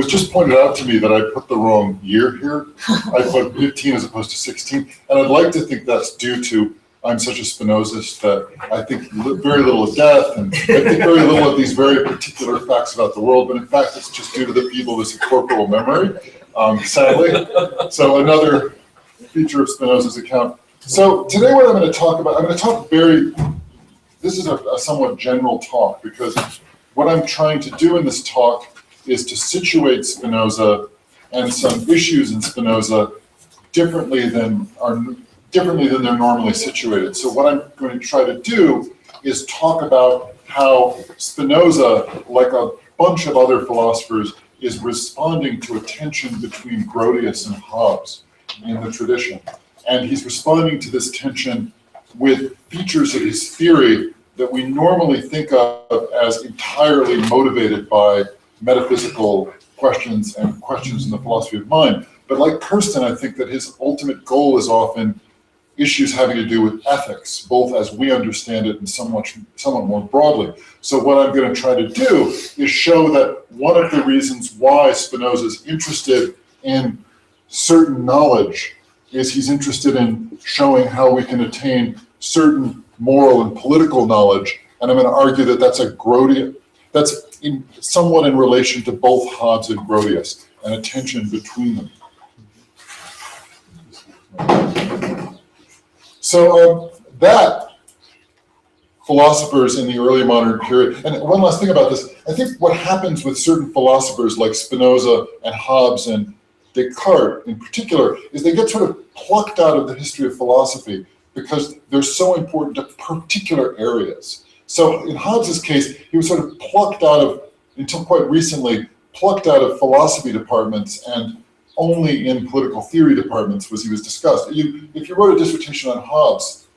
was just pointed out to me that I put the wrong year here. I put 15 as opposed to 16, and I'd like to think that's due to I'm such a Spinozist that I think very little of death, and I think very little of these very particular facts about the world, but in fact it's just due to the feebleness of corporal memory, sadly. So another feature of Spinoza's account. So today what I'm going to talk about, this is a somewhat general talk, because what I'm trying to do in this talk is to situate Spinoza and some issues in Spinoza differently than they're normally situated. So what I'm going to try to do is talk about how Spinoza, like a bunch of other philosophers, is responding to a tension between Grotius and Hobbes in the tradition. And he's responding to this tension with features of his theory that we normally think of as entirely motivated by metaphysical questions and questions in the philosophy of mind. But like Kirsten, I think that his ultimate goal is often issues having to do with ethics, both as we understand it and somewhat more broadly. So what I'm going to try to do is show that one of the reasons why Spinoza is interested in certain knowledge is he's interested in showing how we can attain certain moral and political knowledge. And I'm going to argue that that's somewhat in relation to both Hobbes and Grotius, and a tension between them. So that philosophers in the early modern period, and one last thing about this, I think what happens with certain philosophers like Spinoza and Hobbes and Descartes in particular is they get sort of plucked out of the history of philosophy because they're so important to particular areas. So in Hobbes's case, he was sort of plucked out of, until quite recently, plucked out of philosophy departments, and only in political theory departments was he discussed. If you wrote a dissertation on Hobbes,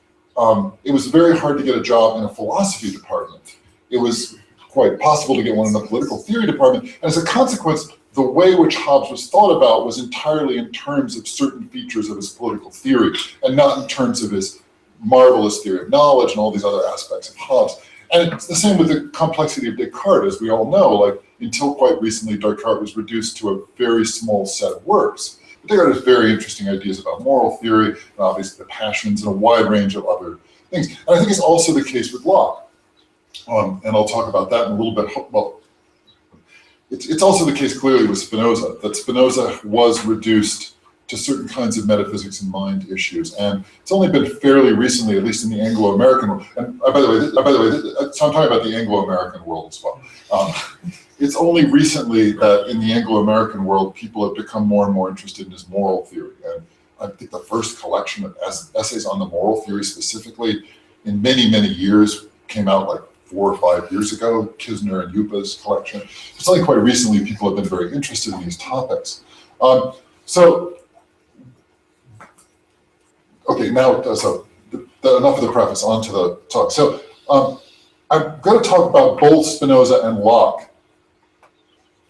it was very hard to get a job in a philosophy department. It was quite possible to get one in a political theory department, and as a consequence, the way which Hobbes was thought about was entirely in terms of certain features of his political theory, and not in terms of his marvelous theory of knowledge and all these other aspects of Hobbes. And it's the same with the complexity of Descartes, as we all know. Like, until quite recently, Descartes was reduced to a very small set of works. But Descartes has very interesting ideas about moral theory, and obviously the passions, and a wide range of other things. And I think it's also the case with Locke. And I'll talk about that in a little bit. Well, it's also the case clearly with Spinoza, that Spinoza was reduced to certain kinds of metaphysics and mind issues. And it's only been fairly recently, at least in the Anglo-American world, and by the way, so I'm talking about the Anglo-American world as well. It's only recently that in the Anglo-American world, people have become more and more interested in his moral theory. And I think the first collection of essays on the moral theory specifically in many, many years came out like 4 or 5 years ago, Kisner and Yupa's collection. It's only quite recently people have been very interested in these topics. Okay, now, enough of the preface, on to the talk. So I'm going to talk about both Spinoza and Locke,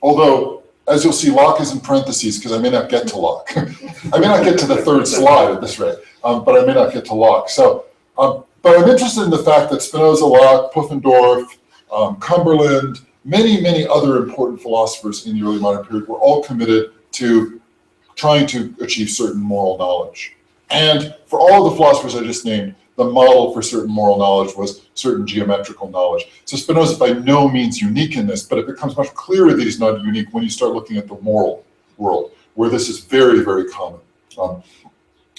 although, as you'll see, Locke is in parentheses because I may not get to Locke. I may not get to the third slide at this rate, but I may not get to Locke. So, but I'm interested in the fact that Spinoza, Locke, Pufendorf, Cumberland, many, many other important philosophers in the early modern period were all committed to trying to achieve certain moral knowledge. And for all of the philosophers I just named, the model for certain moral knowledge was certain geometrical knowledge. So Spinoza is by no means unique in this, but it becomes much clearer that he's not unique when you start looking at the moral world, where this is very, very common.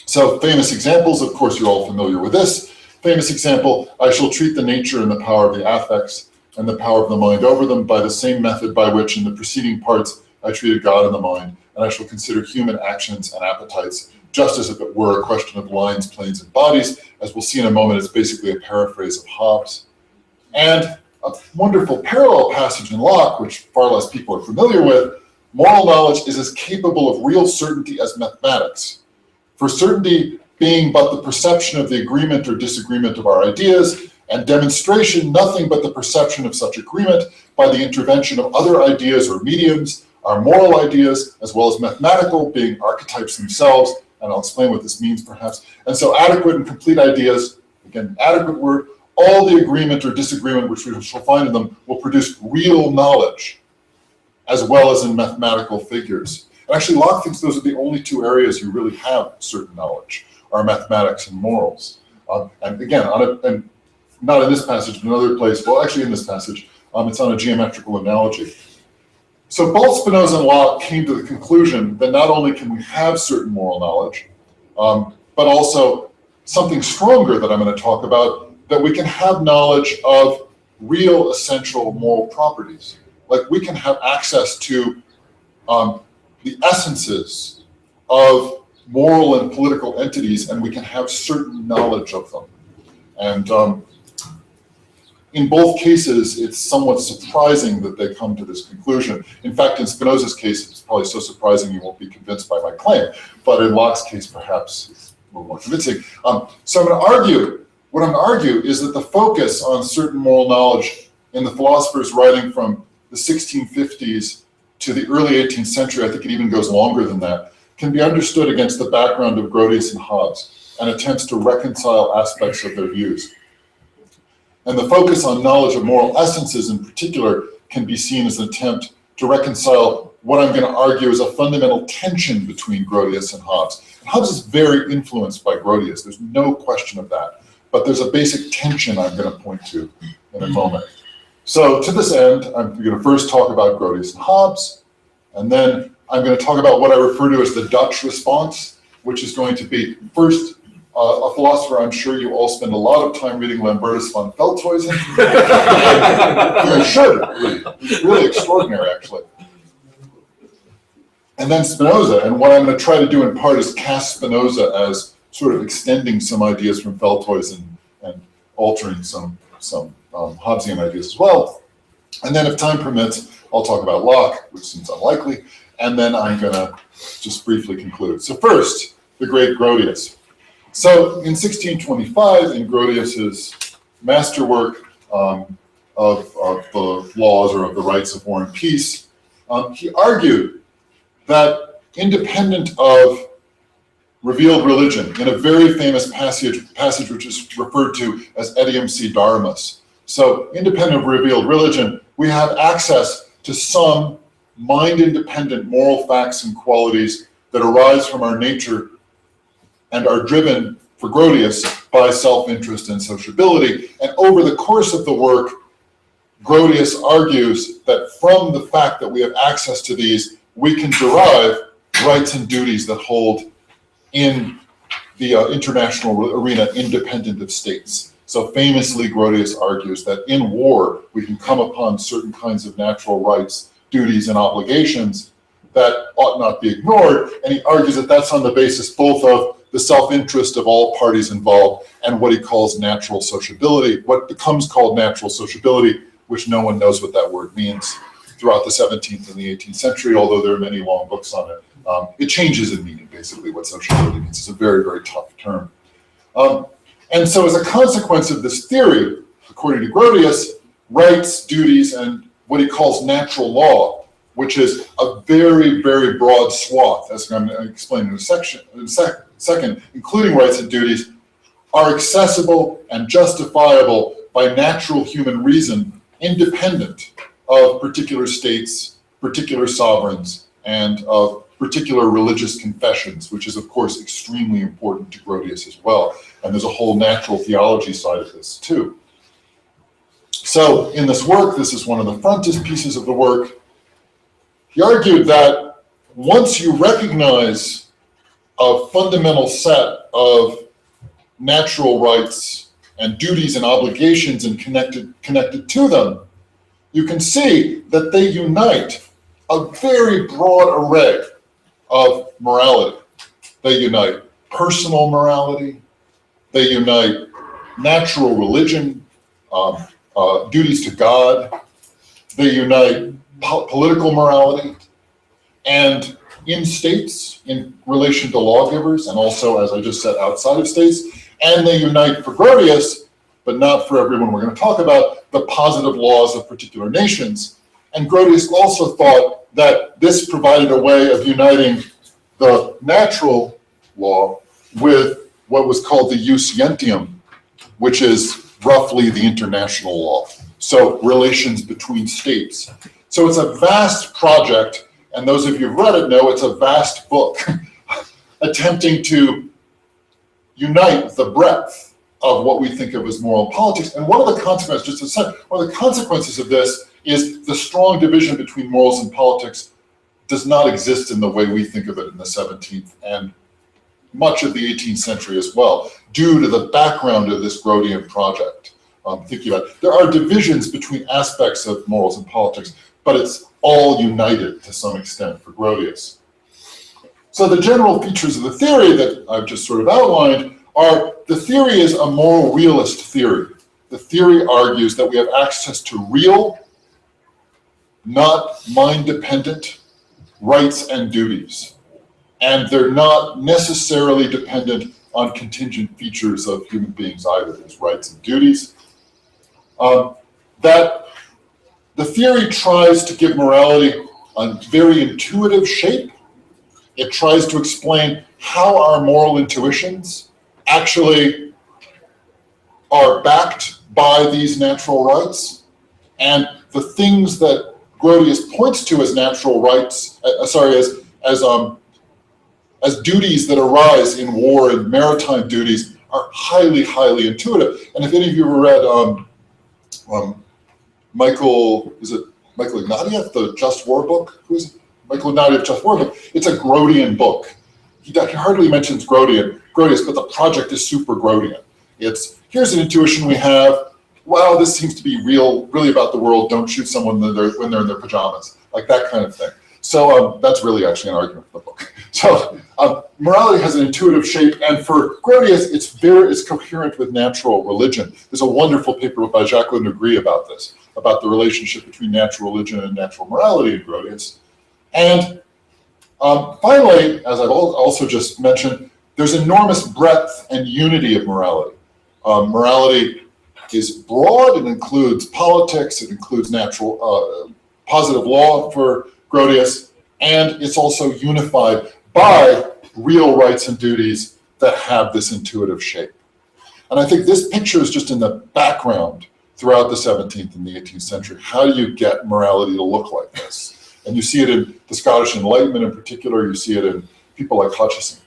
So famous examples, of course, you're all familiar with this. Famous example, I shall treat the nature and the power of the affects and the power of the mind over them by the same method by which in the preceding parts I treated God and the mind, and I shall consider human actions and appetites just as if it were a question of lines, planes, and bodies. As we'll see in a moment, it's basically a paraphrase of Hobbes. And a wonderful parallel passage in Locke, which far less people are familiar with, moral knowledge is as capable of real certainty as mathematics. For certainty being but the perception of the agreement or disagreement of our ideas, and demonstration nothing but the perception of such agreement by the intervention of other ideas or mediums, our moral ideas, as well as mathematical, being archetypes themselves, and I'll explain what this means perhaps. And so adequate and complete ideas, again, adequate word, all the agreement or disagreement which we shall find in them will produce real knowledge. as well as in mathematical figures. And actually, Locke thinks those are the only two areas you really have certain knowledge, are mathematics and morals. And again, and not in this passage, but another place, well, actually in this passage, it's on a geometrical analogy. So both Spinoza and Locke came to the conclusion that not only can we have certain moral knowledge, but also something stronger that I'm going to talk about, that we can have knowledge of real essential moral properties. Like we can have access to the essences of moral and political entities, and we can have certain knowledge of them. And in both cases, it's somewhat surprising that they come to this conclusion. In fact, in Spinoza's case, it's probably so surprising you won't be convinced by my claim, but in Locke's case, perhaps it's a little more convincing. So what I'm going to argue is that the focus on certain moral knowledge in the philosophers writing from the 1650s to the early 18th century, I think it even goes longer than that, can be understood against the background of Grotius and Hobbes and attempts to reconcile aspects of their views. And the focus on knowledge of moral essences in particular can be seen as an attempt to reconcile what I'm going to argue is a fundamental tension between Grotius and Hobbes. And Hobbes is very influenced by Grotius, there's no question of that. But there's a basic tension I'm going to point to in a moment. So to this end, I'm going to first talk about Grotius and Hobbes, and then I'm going to talk about what I refer to as the Dutch response, which is going to be first a philosopher I'm sure you all spend a lot of time reading, Lambertus von Feldhuizen. You should read. It's really extraordinary, actually. And then Spinoza, and what I'm going to try to do in part is cast Spinoza as sort of extending some ideas from Feldhuizen and altering some Hobbesian ideas as well. And then if time permits, I'll talk about Locke, which seems unlikely, and then I'm going to just briefly conclude. So first, the great Grotius. So in 1625, in Grotius's masterwork of the laws or of the rights of war and peace, he argued that independent of revealed religion, in a very famous passage which is referred to as Etiam si Dharmas. So independent of revealed religion, we have access to some mind-independent moral facts and qualities that arise from our nature and are driven, for Grotius, by self-interest and sociability. And over the course of the work, Grotius argues that from the fact that we have access to these, we can derive rights and duties that hold in the international arena independent of states. So famously, Grotius argues that in war, we can come upon certain kinds of natural rights, duties, and obligations that ought not be ignored. And he argues that that's on the basis both of the self-interest of all parties involved and what he calls natural sociability, what becomes called natural sociability, which no one knows what that word means throughout the 17th and the 18th century, although there are many long books on it. It changes in meaning, basically, what sociability means. It's a very, very tough term. And so as a consequence of this theory, according to Grotius, rights, duties, and what he calls natural law, which is a very, very broad swath, as I'm going to explain in a second, including rights and duties, are accessible and justifiable by natural human reason, independent of particular states, particular sovereigns, and of particular religious confessions, which is, of course, extremely important to Grotius as well. And there's a whole natural theology side of this, too. So in this work, this is one of the frontispieces of the work, he argued that once you recognize a fundamental set of natural rights and duties and obligations and connected to them, you can see that they unite a very broad array of morality. They unite personal morality, they unite natural religion, duties to God, they unite political morality, and in states, in relation to lawgivers, and also, as I just said, outside of states, and they unite for Grotius, but not for everyone we're going to talk about, the positive laws of particular nations. And Grotius also thought that this provided a way of uniting the natural law with what was called the jus gentium, which is roughly the international law. So relations between states. So it's a vast project, and those of you who've read it know it's a vast book attempting to unite the breadth of what we think of as moral politics. And one of the consequences, just to say, one of the consequences of this is the strong division between morals and politics does not exist in the way we think of it in the 17th and much of the 18th century as well, due to the background of this Grotian project. Thinking about it. There are divisions between aspects of morals and politics, but it's all united to some extent for Grotius. So the general features of the theory that I've just sort of outlined are, the theory is a moral realist theory. The theory argues that we have access to real, not mind-dependent rights and duties. And they're not necessarily dependent on contingent features of human beings either. There's rights and duties. That the theory tries to give morality a very intuitive shape. It tries to explain how our moral intuitions actually are backed by these natural rights, and the things that Grotius points to as natural rights, as duties that arise in war and maritime duties are highly, highly intuitive. And if any of you read Michael Ignatieff, the Just War book? Who is it? Michael Ignatieff, Just War book. It's a Grotian book. He hardly mentions Grotius, but the project is super Grotian. It's, here's an intuition we have. Wow, this seems to be really about the world. Don't shoot someone when they're in their pajamas, like that kind of thing. So that's really actually an argument for the book. So morality has an intuitive shape, and for Grotius, it's coherent with natural religion. There's a wonderful paper by Jacques Le Negri about this, about the relationship between natural religion and natural morality in Grotius. And finally, as I've also just mentioned, there's enormous breadth and unity of morality. Morality is broad. It includes politics. It includes natural positive law for Grotius, and it's also unified by real rights and duties that have this intuitive shape. And I think this picture is just in the background throughout the 17th and the 18th century. How do you get morality to look like this? And you see it in the Scottish Enlightenment in particular. You see it in people like Hutcheson.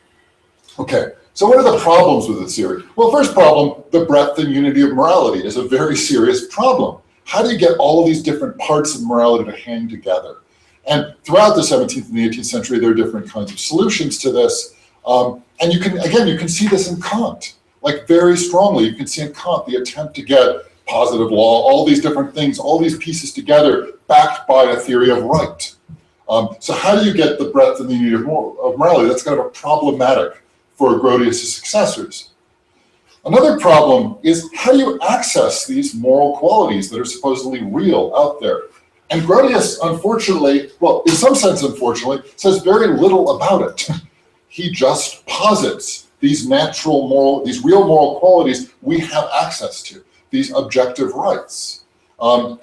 Okay, so what are the problems with this theory? Well, first problem, the breadth and unity of morality is a very serious problem. How do you get all of these different parts of morality to hang together? And throughout the 17th and the 18th century, there are different kinds of solutions to this. And you can see this in Kant, like very strongly. You can see in Kant the attempt to get positive law, all these different things, all these pieces together, backed by a theory of right. So how do you get the breadth and the unity of morality? That's kind of problematic for Grotius' successors. Another problem is, how do you access these moral qualities that are supposedly real out there? And Grotius, unfortunately, well, in some sense, unfortunately, says very little about it. He just posits these real moral qualities we have access to, these objective rights. I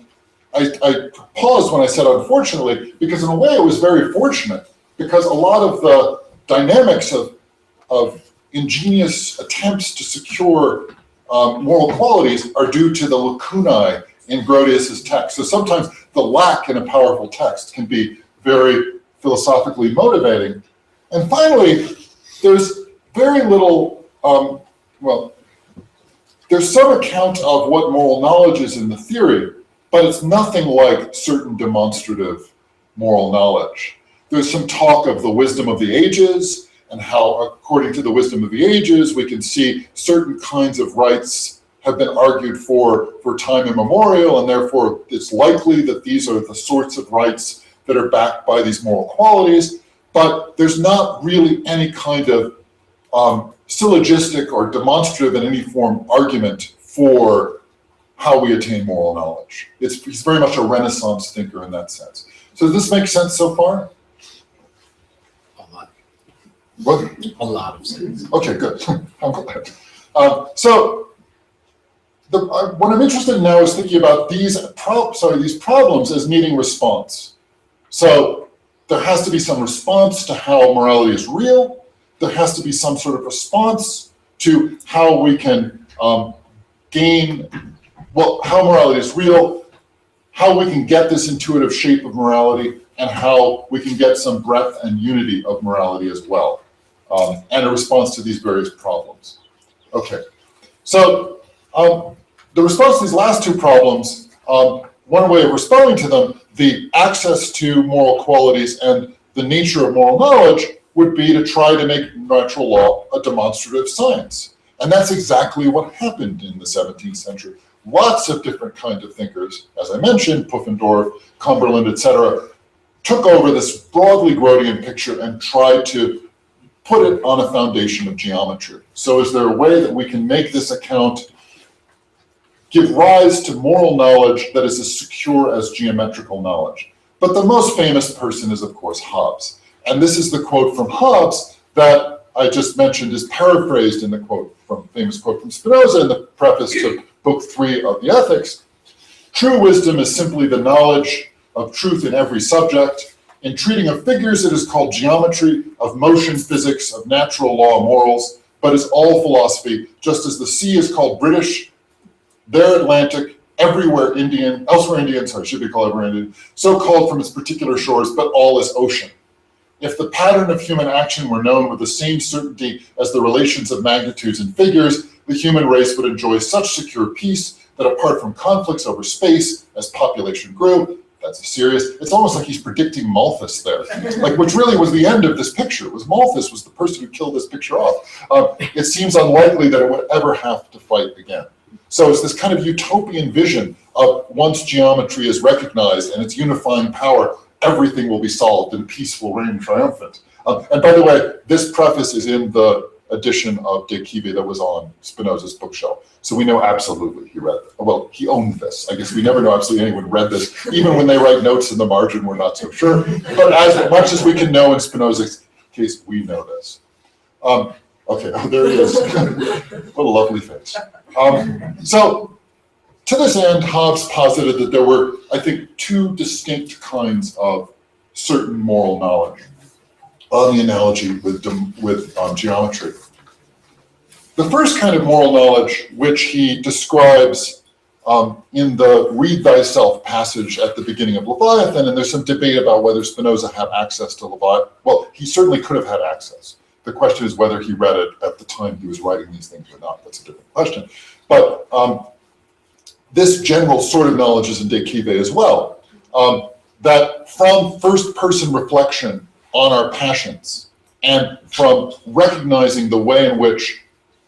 paused when I said unfortunately, because in a way it was very fortunate, because a lot of the dynamics of ingenious attempts to secure moral qualities are due to the lacunae in Grotius's text. So sometimes the lack in a powerful text can be very philosophically motivating. And finally, there's very little, there's some account of what moral knowledge is in the theory, but it's nothing like certain demonstrative moral knowledge. There's some talk of the wisdom of the ages, and how, according to the wisdom of the ages, we can see certain kinds of rights have been argued for time immemorial, and therefore it's likely that these are the sorts of rights that are backed by these moral qualities, but there's not really any kind of syllogistic or demonstrative in any form argument for how we attain moral knowledge. He's very much a Renaissance thinker in that sense. So does this make sense so far? A lot. What? A lot of sense. Okay, good. I'm glad. What I'm interested in now is thinking about these problems as needing response. So there has to be some response to how morality is real. There has to be some sort of response to how we can how morality is real, how we can get this intuitive shape of morality, and how we can get some breadth and unity of morality as well, and a response to these various problems. Okay, so the response to these last two problems, one way of responding to them, the access to moral qualities and the nature of moral knowledge, would be to try to make natural law a demonstrative science. And that's exactly what happened in the 17th century. Lots of different kinds of thinkers, as I mentioned, Pufendorf, Cumberland, etc., took over this broadly Grotian picture and tried to put it on a foundation of geometry. So is there a way that we can make this account give rise to moral knowledge that is as secure as geometrical knowledge? But the most famous person is, of course, Hobbes. And this is the quote from Hobbes that I just mentioned is paraphrased in the famous quote from Spinoza in the preface to Book 3 of the Ethics. True wisdom is simply the knowledge of truth in every subject. In treating of figures, it is called geometry, of motion, physics, of natural law, morals, but is all philosophy, just as the sea is called British, there Atlantic, everywhere Indian, elsewhere Indian, sorry, should be called everywhere Indian, so called from its particular shores, but all is ocean. If the pattern of human action were known with the same certainty as the relations of magnitudes and figures, the human race would enjoy such secure peace that apart from conflicts over space, as population grew, that's a serious, it's almost like he's predicting Malthus there, like, which really was the end of this picture, was Malthus was the person who killed this picture off. It seems unlikely that it would ever have to fight again. So it's this kind of utopian vision of once geometry is recognized and its unifying power, everything will be solved and peaceful reign triumphant. And by the way, this preface is in the edition of De Cive that was on Spinoza's bookshelf. So we know absolutely he read it. Well, he owned this. I guess we never know absolutely anyone read this. Even when they write notes in the margin, we're not so sure. But as much as we can know in Spinoza's case, we know this. Okay, oh, there he is. What a lovely face. So to this end, Hobbes posited that there were, I think, two distinct kinds of certain moral knowledge on the analogy with geometry. The first kind of moral knowledge, which he describes in the Read Thyself passage at the beginning of Leviathan, and there's some debate about whether Spinoza had access to Leviathan. Well, he certainly could have had access. The question is whether he read it at the time he was writing these things or not. That's a different question. But this general sort of knowledge is in De Cive as well, that from first-person reflection on our passions and from recognizing the way in which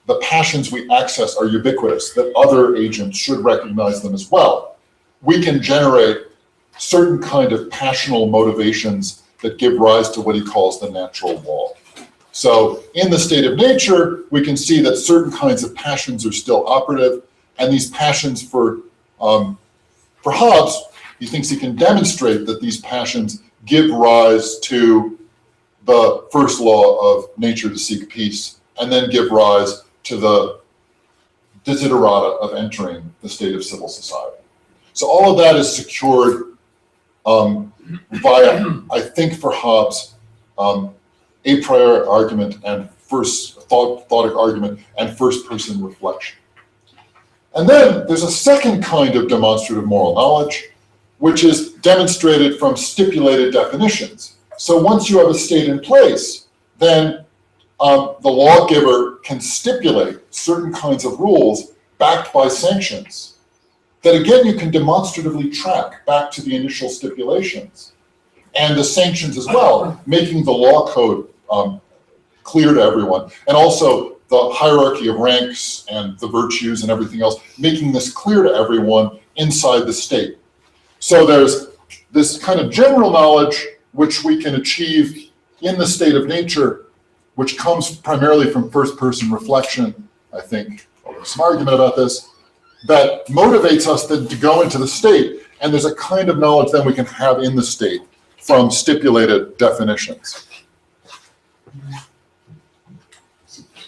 the passions we access are ubiquitous, that other agents should recognize them as well, we can generate certain kind of passional motivations that give rise to what he calls the natural law. So in the state of nature, we can see that certain kinds of passions are still operative, and these passions for Hobbes, he thinks he can demonstrate that these passions give rise to the first law of nature to seek peace, and then give rise to the desiderata of entering the state of civil society. So all of that is secured via, I think for Hobbes, a priori argument and thoughthic argument and first-person reflection. And then there's a second kind of demonstrative moral knowledge, which is demonstrated from stipulated definitions. So once you have a state in place, then the lawgiver can stipulate certain kinds of rules backed by sanctions that, again, you can demonstratively track back to the initial stipulations and the sanctions as well, making the law code clear to everyone. And also the hierarchy of ranks and the virtues and everything else, making this clear to everyone inside the state. So there's this kind of general knowledge which we can achieve in the state of nature, which comes primarily from first-person reflection, I think, there's some argument about this, that motivates us then to go into the state, and there's a kind of knowledge then we can have in the state from stipulated definitions.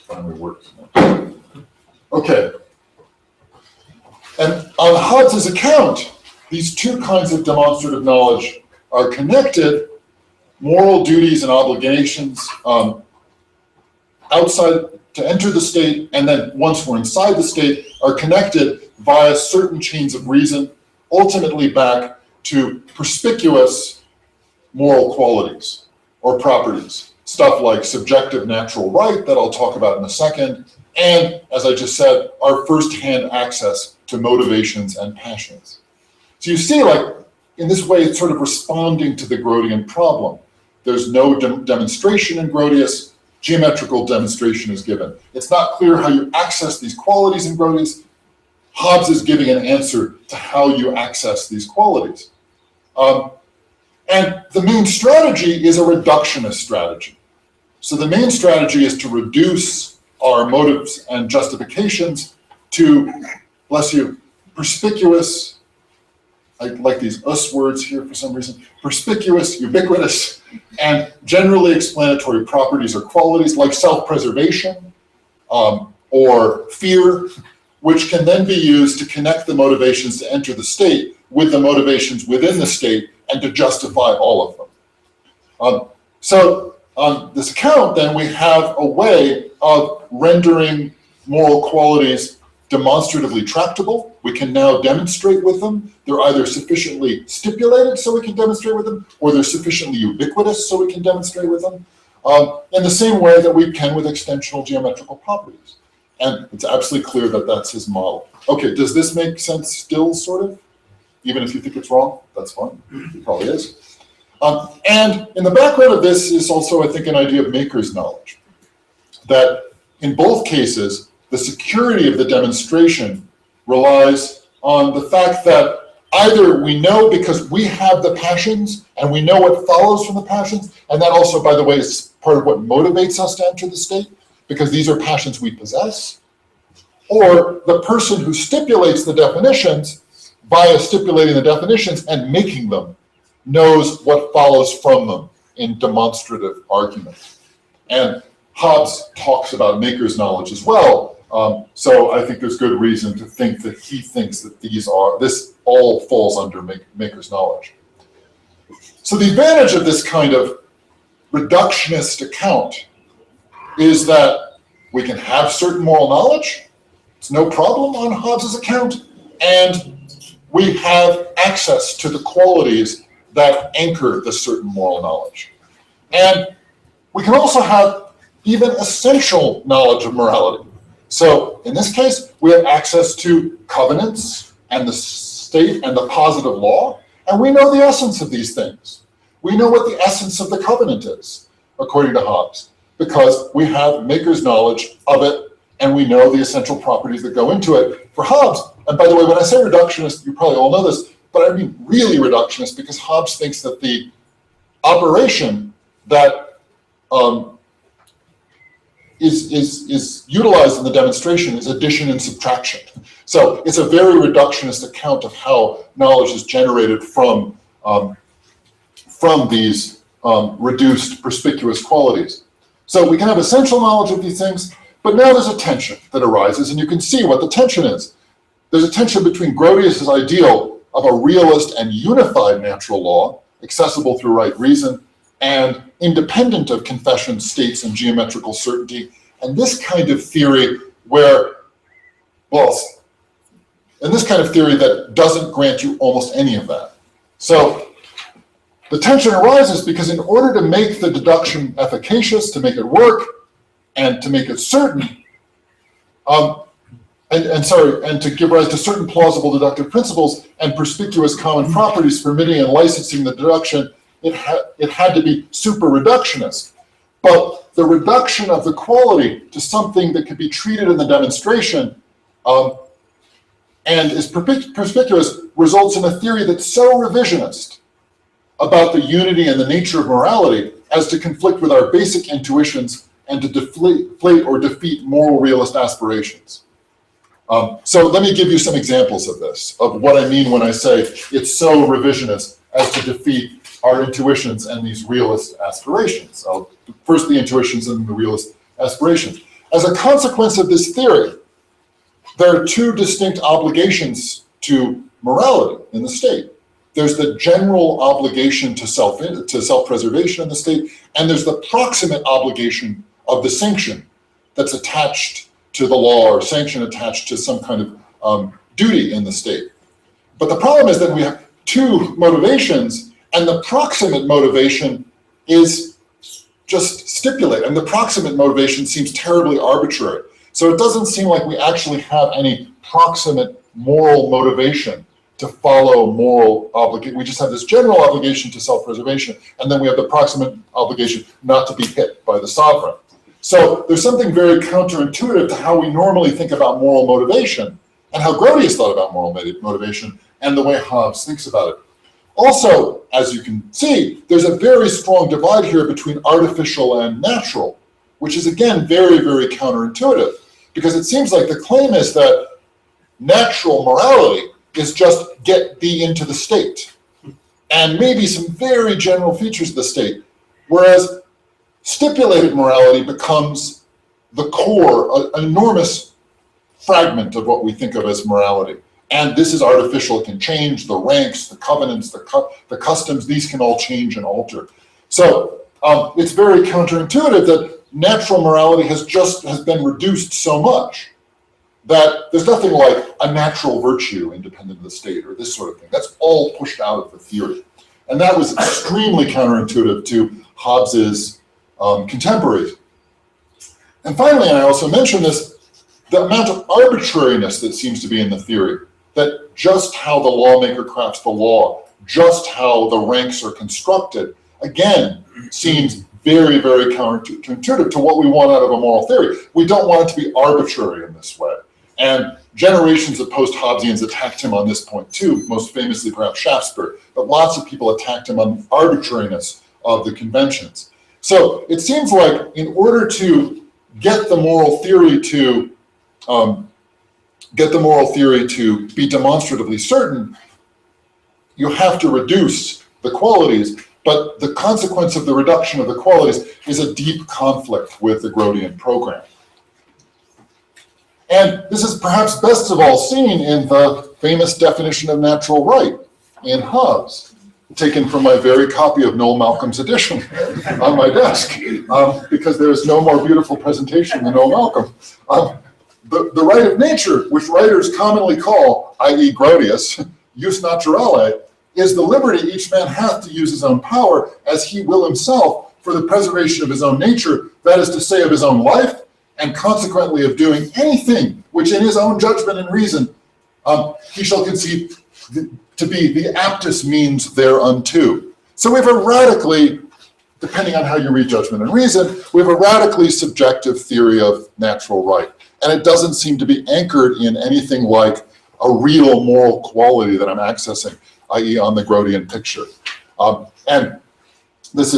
Finally works. Okay. And on Hobbes' account, these two kinds of demonstrative knowledge are connected. Moral duties and obligations outside to enter the state, and then once we're inside the state, are connected via certain chains of reason ultimately back to perspicuous moral qualities or properties, stuff like subjective natural right that I'll talk about in a second, and, as I just said, our first-hand access to motivations and passions. So you see, like, in this way, it's sort of responding to the Grotian problem. There's no demonstration in Grotius, geometrical demonstration is given. It's not clear how you access these qualities in Grotius. Hobbes is giving an answer to how you access these qualities. And the main strategy is a reductionist strategy. So the main strategy is to reduce our motives and justifications to, bless you, perspicuous, I like these us words here for some reason, perspicuous, ubiquitous, and generally explanatory properties or qualities like self-preservation or fear, which can then be used to connect the motivations to enter the state with the motivations within the state and to justify all of them. So on this account, then, we have a way of rendering moral qualities demonstratively tractable. We can now demonstrate with them. They're either sufficiently stipulated so we can demonstrate with them, or they're sufficiently ubiquitous so we can demonstrate with them, in the same way that we can with extensional geometrical properties. And it's absolutely clear that that's his model. Okay, does this make sense still, sort of? Even if you think it's wrong, that's fine. It probably is. And in the background of this is also, I think, an idea of maker's knowledge. That in both cases, the security of the demonstration relies on the fact that either we know because we have the passions and we know what follows from the passions, and that also, by the way, is part of what motivates us to enter the state, because these are passions we possess, or the person who stipulates the definitions, via stipulating the definitions and making them, knows what follows from them in demonstrative argument. And Hobbes talks about maker's knowledge as well. So I think there's good reason to think that he thinks that this all falls under maker's knowledge. So the advantage of this kind of reductionist account is that we can have certain moral knowledge. It's no problem on Hobbes's account. And we have access to the qualities that anchor the certain moral knowledge. And we can also have even essential knowledge of morality. So in this case, we have access to covenants and the state and the positive law, and we know the essence of these things. We know what the essence of the covenant is, according to Hobbes, because we have maker's knowledge of it, and we know the essential properties that go into it. For Hobbes, and by the way, when I say reductionist, you probably all know this, but I mean really reductionist, because Hobbes thinks that the operation that is utilized in the demonstration is addition and subtraction. So it's a very reductionist account of how knowledge is generated from these reduced perspicuous qualities. So we can have essential knowledge of these things, but now there's a tension that arises, and you can see what the tension is. There's a tension between Grotius's ideal of a realist and unified natural law, accessible through right reason, and independent of confession, states, and geometrical certainty, and this kind of theory where, well, and this kind of theory that doesn't grant you almost any of that. So the tension arises because in order to make the deduction efficacious, to make it work, and to make it certain, and to give rise to certain plausible deductive principles and perspicuous common properties permitting and licensing the deduction, it had to be super reductionist. But the reduction of the quality to something that could be treated in the demonstration and is perspicuous results in a theory that's so revisionist about the unity and the nature of morality as to conflict with our basic intuitions and to deflate or defeat moral realist aspirations. So let me give you some examples of this, of what I mean when I say it's so revisionist as to defeat our intuitions and these realist aspirations. First the intuitions and the realist aspirations. As a consequence of this theory, there are two distinct obligations to morality in the state. There's the general obligation to self-preservation in the state, and there's the proximate obligation of the sanction that's attached to the law, or sanction attached to some kind of duty in the state. But the problem is that we have two motivations, and the proximate motivation is just stipulated, and the proximate motivation seems terribly arbitrary. So it doesn't seem like we actually have any proximate moral motivation to follow moral obligation. We just have this general obligation to self-preservation, and then we have the proximate obligation not to be hit by the sovereign. So there's something very counterintuitive to how we normally think about moral motivation, and how Grotius thought about moral motivation, and the way Hobbes thinks about it. Also, as you can see, there's a very strong divide here between artificial and natural, which is again very, very counterintuitive, because it seems like the claim is that natural morality is just get thee into the state, and maybe some very general features of the state, whereas stipulated morality becomes the core, an enormous fragment of what we think of as morality. And this is artificial, it can change, the ranks, the covenants, the customs, these can all change and alter. So it's very counterintuitive that natural morality has been reduced so much that there's nothing like a natural virtue independent of the state or this sort of thing. That's all pushed out of the theory. And that was extremely counterintuitive to Hobbes's contemporaries. And finally, and I also mentioned this, the amount of arbitrariness that seems to be in the theory, that just how the lawmaker crafts the law, just how the ranks are constructed, again, seems very, very counterintuitive to what we want out of a moral theory. We don't want it to be arbitrary in this way. And generations of post-Hobbesians attacked him on this point too, most famously perhaps Shaftesbury, but lots of people attacked him on the arbitrariness of the conventions. So it seems like in order to get the moral theory to be demonstratively certain, you have to reduce the qualities, but the consequence of the reduction of the qualities is a deep conflict with the Grotian program. And this is perhaps best of all seen in the famous definition of natural right in Hobbes, taken from my very copy of Noel Malcolm's edition on my desk, because there is no more beautiful presentation than Noel Malcolm. The right of nature, which writers commonly call, i.e. Grotius, jus naturale, is the liberty each man hath to use his own power as he will himself for the preservation of his own nature, that is to say, of his own life, and consequently of doing anything which in his own judgment and reason he shall conceive to be the aptest means thereunto. So we have a radically, depending on how you read judgment and reason, we have a radically subjective theory of natural right. And it doesn't seem to be anchored in anything like a real moral quality that I'm accessing, i.e. on the Grotian picture. And this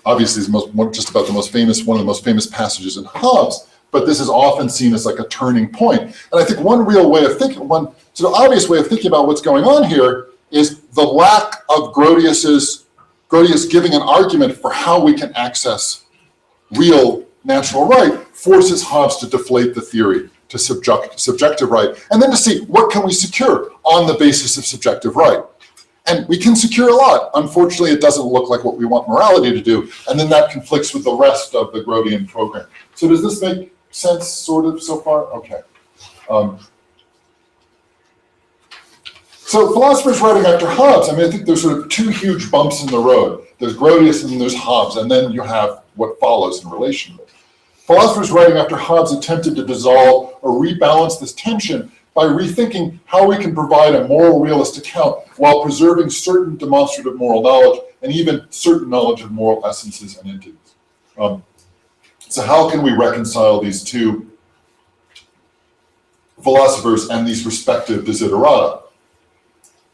obviously is just about one of the most famous passages in Hobbes, but this is often seen as like a turning point. And I think one sort of obvious way of thinking about what's going on here is the lack of Grotius giving an argument for how we can access real natural right forces Hobbes to deflate the theory to subjective right, and then to see what can we secure on the basis of subjective right. And we can secure a lot. Unfortunately, it doesn't look like what we want morality to do, and then that conflicts with the rest of the Grotian program. So does this make sense, sort of, so far? Okay. So philosophers writing after Hobbes, I think there's sort of two huge bumps in the road. There's Grotius and then there's Hobbes, and then you have what follows in relation to it. Philosophers writing after Hobbes attempted to dissolve or rebalance this tension by rethinking how we can provide a moral realist account while preserving certain demonstrative moral knowledge and even certain knowledge of moral essences and entities. So how can we reconcile these two philosophers and these respective desiderata?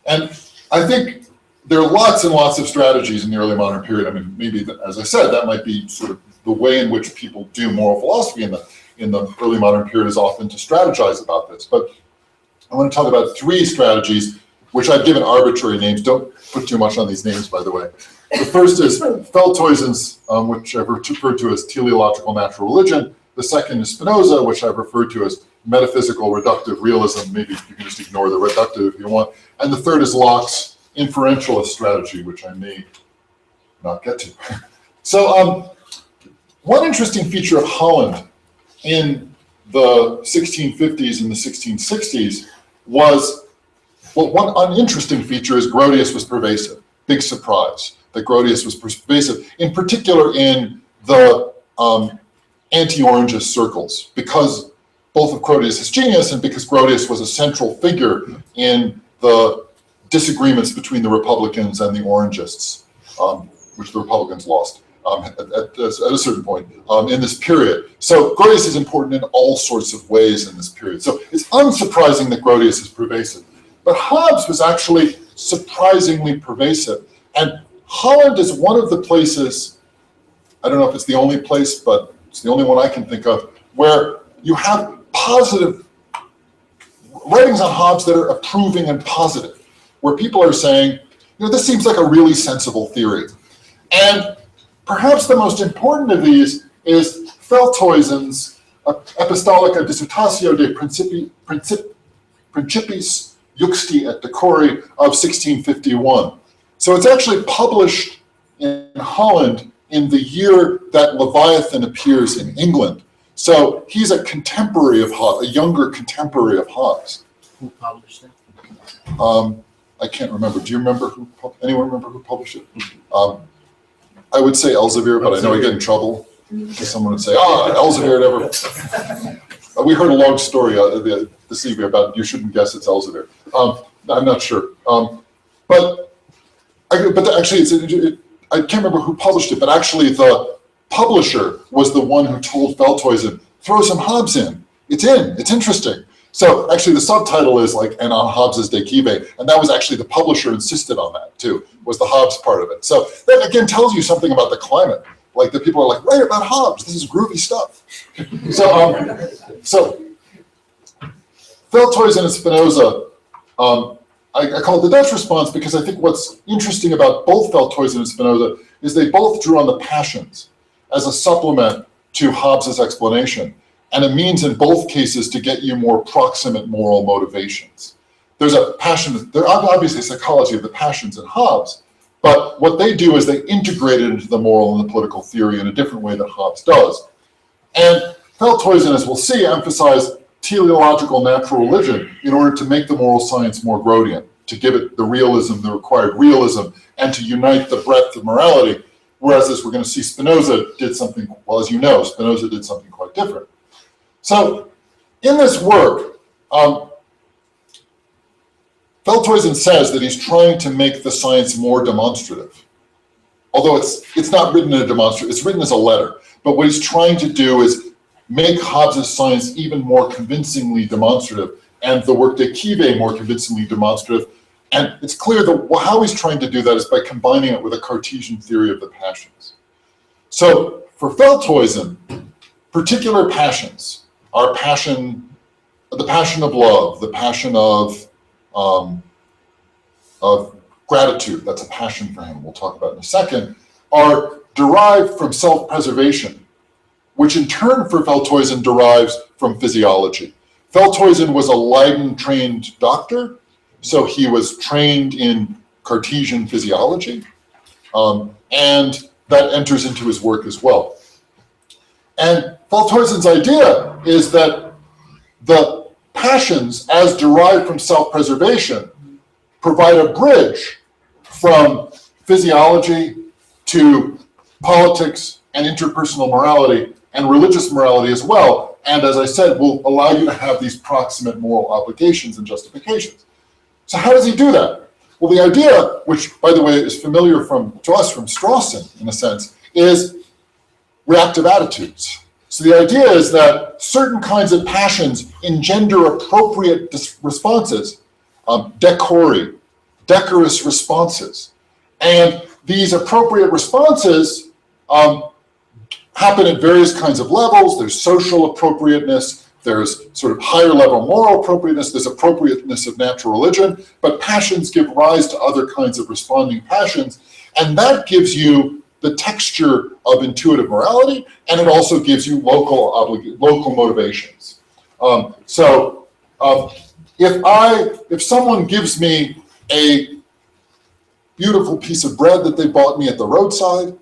And I think there are lots and lots of strategies in the early modern period. Maybe, as I said, that might be sort of the way in which people do moral philosophy in the early modern period is often to strategize about this. But I want to talk about three strategies, which I've given arbitrary names. Don't put too much on these names, by the way. The first is Feldhuisen's, which I've referred to as teleological natural religion. The second is Spinoza, which I've referred to as metaphysical reductive realism. Maybe you can just ignore the reductive if you want. And the third is Locke's inferentialist strategy, which I may not get to. So one interesting feature of Holland in the 1650s and the 1660s was Well, one uninteresting feature is Grotius was pervasive. Big surprise that Grotius was pervasive, in particular in the anti-Orangist circles, because both of Grotius' genius and because Grotius was a central figure in the disagreements between the Republicans and the Orangists, which the Republicans lost at a certain point in this period. So Grotius is important in all sorts of ways in this period. So it's unsurprising that Grotius is pervasive. But Hobbes was actually surprisingly pervasive. And Holland is one of the places, I don't know if it's the only place, but it's the only one I can think of, where you have positive writings on Hobbes that are approving and positive, where people are saying, this seems like a really sensible theory. And perhaps the most important of these is Feldhuizen's Epistolica Dissertatio de Principis Juxti et Decori of 1651. So it's actually published in Holland in the year that Leviathan appears in England. So he's a contemporary of Hobbes, a younger contemporary of Hobbes. Who published it? I can't remember. Do you remember anyone remember who published it? I would say Elsevier, but I know I get in trouble because someone would say, Elsevier never. We heard a long story this evening about you shouldn't guess it's Elsevier. I'm not sure. But actually, I can't remember who published it, but actually the publisher was the one who told Feldhuizen, throw some Hobbes in. It's interesting. So actually the subtitle is like, and on Hobbes's De Cive, and that was actually the publisher insisted on that too, was the Hobbes part of it. So that again tells you something about the climate. Like the people are like, write about Hobbes, this is groovy stuff. So Feldhuizen and Spinoza, I call it the Dutch response because I think what's interesting about both Feldhuizen and Spinoza is they both drew on the passions as a supplement to Hobbes's explanation. And it means in both cases to get you more proximate moral motivations. There's a passion, there's obviously a psychology of the passions in Hobbes, but what they do is they integrate it into the moral and the political theory in a different way than Hobbes does. And Feldhuizen, as we'll see, emphasized teleological natural religion in order to make the moral science more Grotian, to give it the realism, the required realism, and to unite the breadth of morality. Whereas, as we're going to see, Spinoza did something, well, as you know, Spinoza did something quite different. So in this work, Feldhuizen says that he's trying to make the science more demonstrative. Although it's not written in a demonstrative, it's written as a letter. But what he's trying to do is make Hobbes' science even more convincingly demonstrative and the work De Cive more convincingly demonstrative. And it's clear that how he's trying to do that is by combining it with a Cartesian theory of the passions. So for Feldhuizen, particular passions are the passion of love, the passion of gratitude, that's a passion for him, we'll talk about in a second, are derived from self-preservation, which in turn for Feldhuizen derives from physiology. Feldhuizen was a Leiden-trained doctor, so he was trained in Cartesian physiology, and that enters into his work as well. And Feldhuizen's idea is that the passions, as derived from self-preservation, provide a bridge from physiology to politics and interpersonal morality and religious morality as well. And as I said, will allow you to have these proximate moral obligations and justifications. So how does he do that? Well, the idea, which by the way is familiar to us from Strawson in a sense, is reactive attitudes. So the idea is that certain kinds of passions engender appropriate responses, decorous responses. And these appropriate responses happen at various kinds of levels. There's social appropriateness, there's sort of higher level moral appropriateness, there's appropriateness of natural religion, but passions give rise to other kinds of responding passions, and that gives you the texture of intuitive morality, and it also gives you local motivations. If someone gives me a beautiful piece of bread that they bought me at the roadside,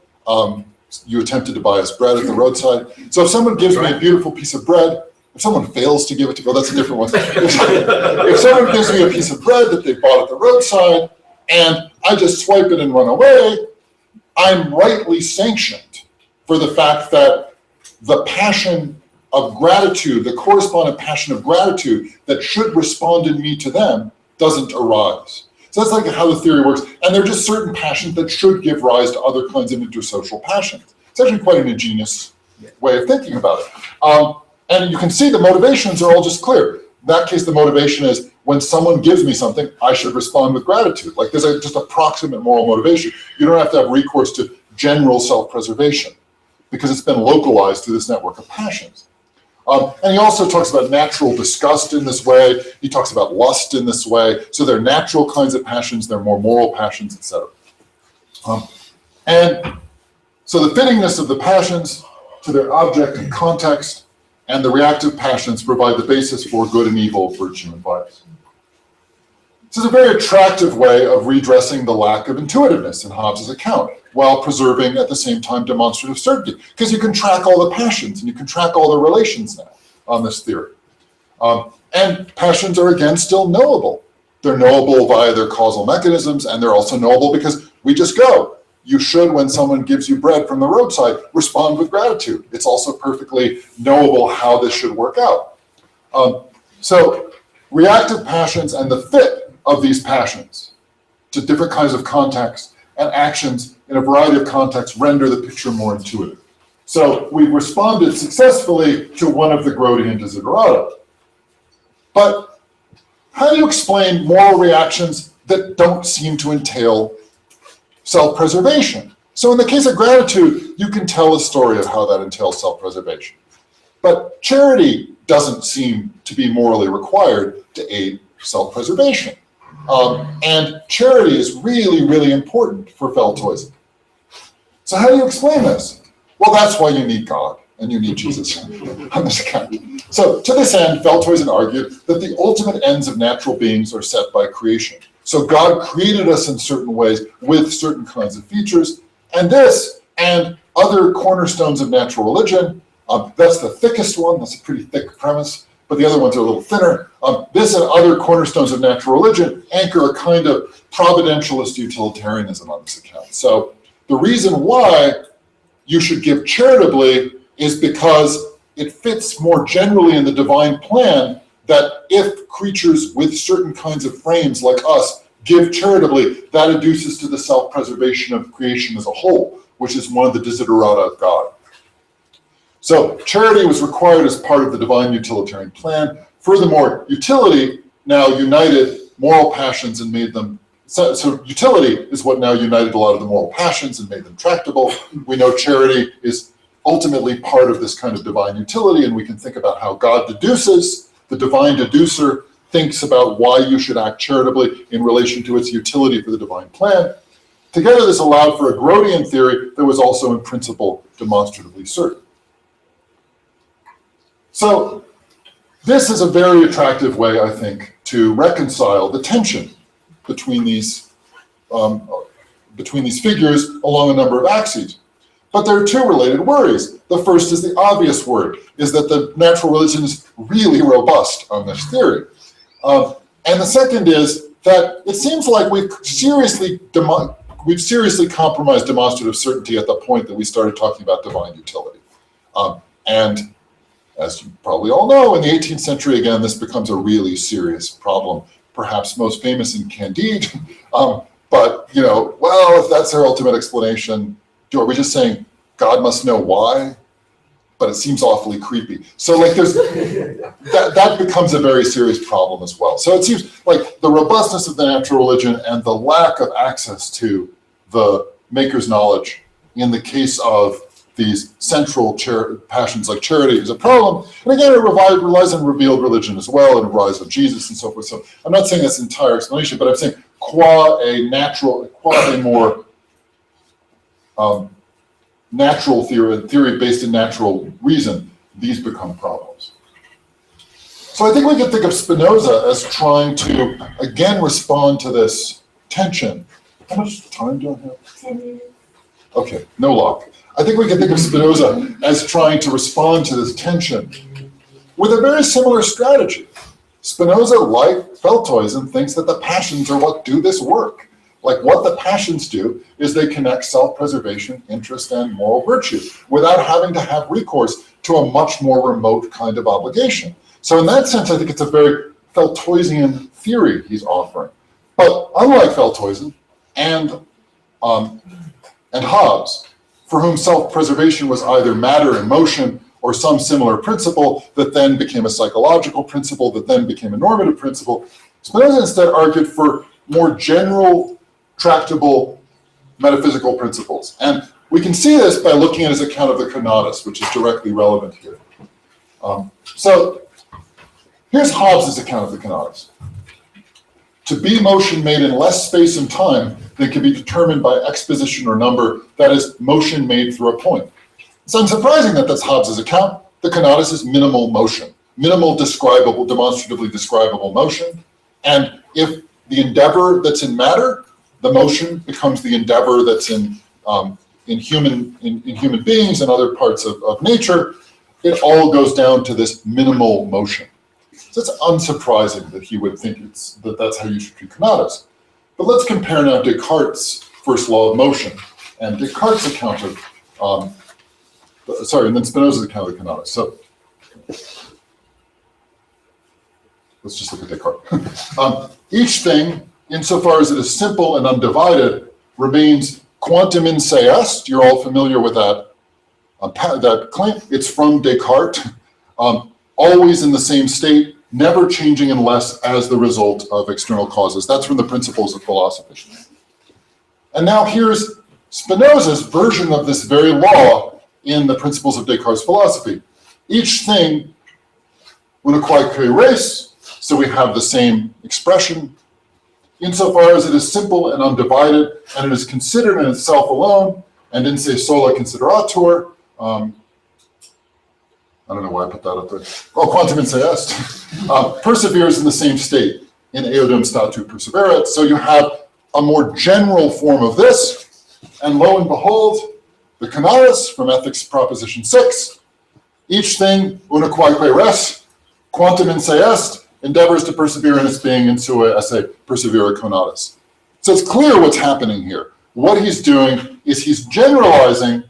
you attempted to buy us bread at the roadside. So if someone gives me a beautiful piece of bread, If someone fails to give it to me, that's a different one. If someone gives me a piece of bread that they bought at the roadside and I just swipe it and run away, I'm rightly sanctioned for the fact that the passion of gratitude, the corresponding passion of gratitude that should respond in me to them doesn't arise. So that's like how the theory works. And there are just certain passions that should give rise to other kinds of intersocial passions. It's actually quite an ingenious way of thinking about it. And you can see the motivations are all just clear. In that case, the motivation is when someone gives me something, I should respond with gratitude. Like there's just a proximate moral motivation. You don't have to have recourse to general self-preservation because it's been localized through this network of passions. And he also talks about natural disgust in this way. He talks about lust in this way. So they're natural kinds of passions, they're more moral passions, etc. And so the fittingness of the passions to their object and context and the reactive passions provide the basis for good and evil, virtue and vice. This is a very attractive way of redressing the lack of intuitiveness in Hobbes' account, while preserving at the same time demonstrative certainty, because you can track all the passions and you can track all the relations now on this theory. And passions are again still knowable. They're knowable via their causal mechanisms, and they're also knowable because we just go. You should, when someone gives you bread from the roadside, respond with gratitude. It's also perfectly knowable how this should work out. So reactive passions and the fit of these passions to different kinds of contexts and actions in a variety of contexts render the picture more intuitive. So we've responded successfully to one of the Grotian desiderata. But how do you explain moral reactions that don't seem to entail self-preservation? So in the case of gratitude, you can tell a story of how that entails self-preservation. But charity doesn't seem to be morally required to aid self-preservation. And charity is really, really important for Feldtoism. So how do you explain this? Well, that's why you need God and you need Jesus on this account. So to this end, Feldtoism argued that the ultimate ends of natural beings are set by creation. So God created us in certain ways with certain kinds of features, and this and other cornerstones of natural religion, that's the thickest one, that's a pretty thick premise, but the other ones are a little thinner. This and other cornerstones of natural religion anchor a kind of providentialist utilitarianism on this account. So the reason why you should give charitably is because it fits more generally in the divine plan that if creatures with certain kinds of frames like us give charitably, that adduces to the self-preservation of creation as a whole, which is one of the desiderata of God. So charity was required as part of the divine utilitarian plan. Furthermore, utility now united moral passions and made them, so utility is what now united a lot of the moral passions and made them tractable. We know charity is ultimately part of this kind of divine utility, and we can think about how God deduces, the divine deducer thinks about why you should act charitably in relation to its utility for the divine plan. Together, this allowed for a Grotian theory that was also in principle demonstratively certain. So this is a very attractive way, I think, to reconcile the tension between these figures along a number of axes. But there are two related worries. The first is the obvious worry, is that the natural religion is really robust on this theory. And the second is that it seems like we've seriously compromised demonstrative certainty at the point that we started talking about divine utility. And as you probably all know, in the 18th century, again, this becomes a really serious problem, perhaps most famous in Candide. But, you know, well, if that's our ultimate explanation, are we just saying God must know why? But it seems awfully creepy. So like there's, that becomes a very serious problem as well. So it seems like the robustness of the natural religion and the lack of access to the maker's knowledge in the case of these central passions like charity is a problem. And again, it relies on revealed religion as well, and it relies on Jesus and so forth. So I'm not saying that's the entire explanation, but I'm saying qua a more natural theory based in natural reason, these become problems. So I think we can think of Spinoza as trying to, again, respond to this tension. How much time do I have? 10 minutes. Okay, no lock. I think we can think of Spinoza as trying to respond to this tension, with a very similar strategy. Spinoza, like Feldhuisen, thinks that the passions are what do this work. Like what the passions do is they connect self-preservation, interest, and moral virtue without having to have recourse to a much more remote kind of obligation. So in that sense, I think it's a very Feldhuisian theory he's offering. But unlike Feldhuisen and Hobbes, for whom self-preservation was either matter in motion or some similar principle that then became a psychological principle that then became a normative principle, Spinoza instead argued for more general, tractable metaphysical principles. And we can see this by looking at his account of the conatus, which is directly relevant here. So here's Hobbes' account of the conatus. To be motion made in less space and time than can be determined by exposition or number, that is, motion made through a point. It's unsurprising that that's Hobbes' account. The conatus is minimal motion, minimal describable, demonstratively describable motion. And if the endeavor that's in matter, the motion becomes the endeavor that's in human beings and other parts of nature, it all goes down to this minimal motion. So it's unsurprising that he would think that's how you should treat conatus. But let's compare now Descartes' first law of motion and Descartes' account of, and then Spinoza's account of the conatus. So let's just look at Descartes. Each thing, insofar as it is simple and undivided, remains quantum in se est. You're all familiar with that claim. It's from Descartes. Always in the same state, never changing unless as the result of external causes. That's from the Principles of Philosophy. And now here's Spinoza's version of this very law in the Principles of Descartes' philosophy. Each thing, una quaeque res, so we have the same expression, insofar as it is simple and undivided, and it is considered in itself alone, and in se sola consideratur, I don't know why I put that up there. Oh, quantum in se est, perseveres in the same state, in eodem statu perseverat. So you have a more general form of this, and lo and behold, the conatus from Ethics Proposition 6, each thing, una quaeque res, quantum in se est, endeavors to persevere in its being in sua esse persevera conatus. So it's clear what's happening here. What he's doing is he's generalizing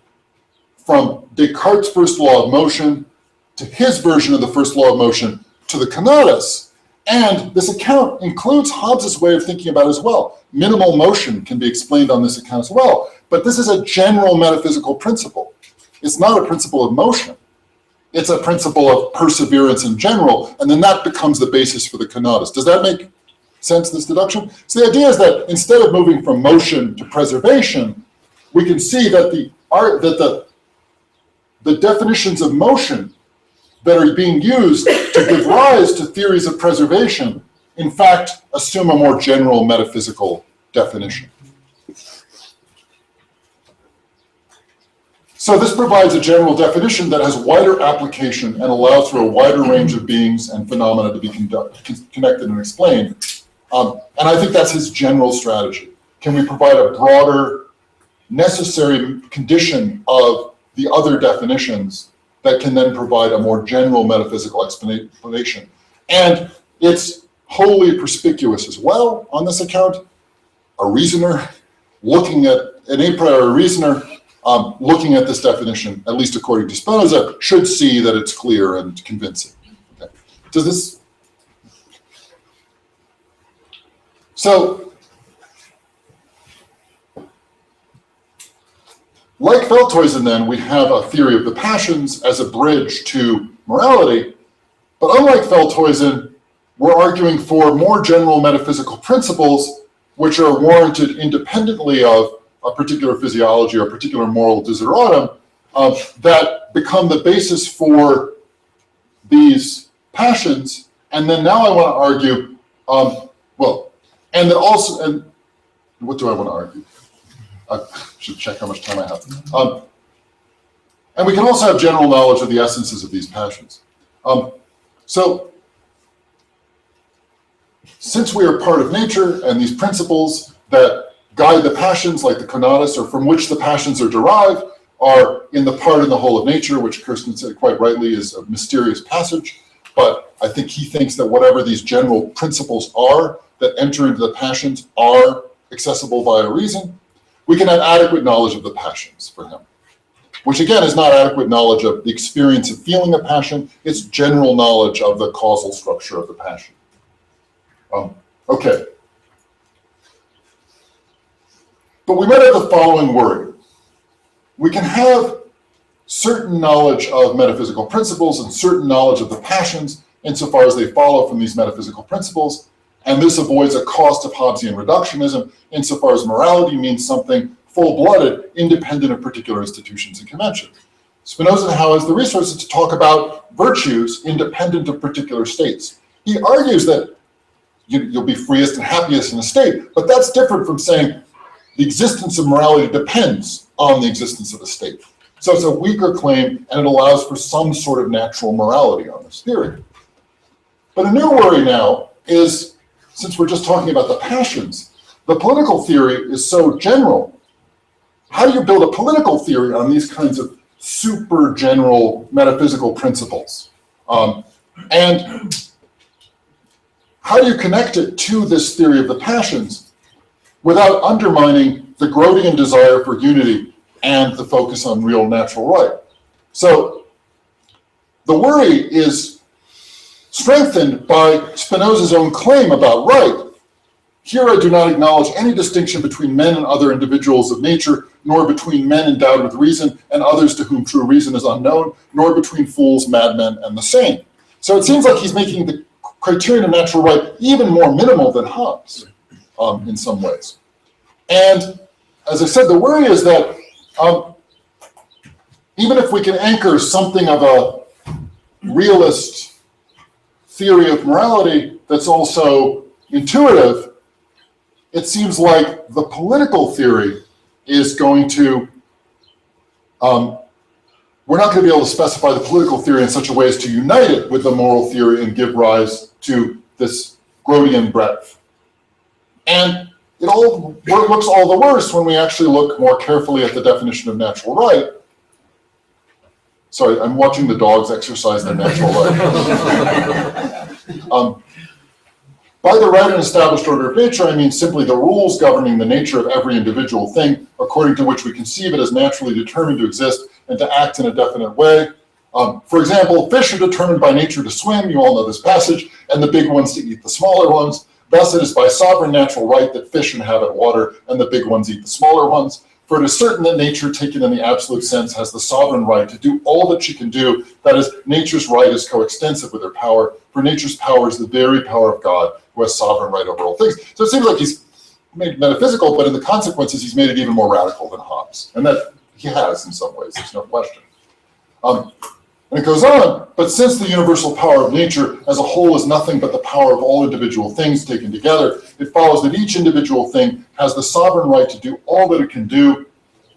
from Descartes' first law of motion to his version of the first law of motion to the conatus. And this account includes Hobbes' way of thinking about it as well. Minimal motion can be explained on this account as well. But this is a general metaphysical principle. It's not a principle of motion. It's a principle of perseverance in general, and then that becomes the basis for the conatus. Does that make sense, this deduction? So the idea is that instead of moving from motion to preservation, we can see that the definitions of motion that are being used to give rise to theories of preservation, in fact, assume a more general metaphysical definition. So this provides a general definition that has wider application and allows for a wider range of beings and phenomena to be connected and explained. And I think that's his general strategy. Can we provide a broader, necessary condition of the other definitions that can then provide a more general metaphysical explanation? And it's wholly perspicuous as well on this account. A reasoner looking at, an a priori reasoner, looking at this definition, at least according to Spinoza, should see that it's clear and convincing. Okay. Does this? So, like Feldhuisen then, we have a theory of the passions as a bridge to morality, but unlike Feldhuisen, we're arguing for more general metaphysical principles which are warranted independently of a particular physiology or a particular moral desideratum that become the basis for these passions. And then now I want to argue, and then also, and what do I want to argue? I should check how much time I have. And we can also have general knowledge of the essences of these passions. So since we are part of nature and these principles that guide the passions, like the conatus, or from which the passions are derived, are in the part and the whole of nature, which Kirsten said quite rightly is a mysterious passage. but I think he thinks that whatever these general principles are that enter into the passions are accessible via reason. We can have adequate knowledge of the passions for him, which again is not adequate knowledge of the experience of feeling a passion, it's general knowledge of the causal structure of the passion. Okay. But we might have the following worry. We can have certain knowledge of metaphysical principles and certain knowledge of the passions insofar as they follow from these metaphysical principles, and this avoids a cost of Hobbesian reductionism insofar as morality means something full-blooded, independent of particular institutions and conventions. Spinoza now has the resources to talk about virtues independent of particular states. He argues that you'll be freest and happiest in a state, but that's different from saying the existence of morality depends on the existence of a state. So it's a weaker claim, and it allows for some sort of natural morality on this theory. But a new worry now is, since we're just talking about the passions, the political theory is so general. How do you build a political theory on these kinds of super general metaphysical principles? And how do you connect it to this theory of the passions without undermining the Grotian desire for unity and the focus on real natural right? So the worry is strengthened by Spinoza's own claim about right. Here I do not acknowledge any distinction between men and other individuals of nature, nor between men endowed with reason and others to whom true reason is unknown, nor between fools, madmen, and the sane. So it seems like he's making the criterion of natural right even more minimal than Hobbes in some ways. And as I said, the worry is that even if we can anchor something of a realist theory of morality that's also intuitive, it seems like the political theory is going to, we're not going to be able to specify the political theory in such a way as to unite it with the moral theory and give rise to this Grotian breadth. And it all looks all the worse when we actually look more carefully at the definition of natural right. Sorry, I'm watching the dogs exercise their natural right. By the right and established order of nature, I mean simply the rules governing the nature of every individual thing, according to which we conceive it as naturally determined to exist and to act in a definite way. For example, fish are determined by nature to swim, you all know this passage, and the big ones to eat the smaller ones. Thus it is by sovereign natural right that fish inhabit water and the big ones eat the smaller ones. For it is certain that nature, taken in the absolute sense, has the sovereign right to do all that she can do. That is, nature's right is coextensive with her power, for nature's power is the very power of God, who has sovereign right over all things. So it seems like he's made metaphysical, but in the consequences, he's made it even more radical than Hobbes. And that he has in some ways, there's no question. And it goes on, but since the universal power of nature as a whole is nothing but the power of all individual things taken together, it follows that each individual thing has the sovereign right to do all that it can do,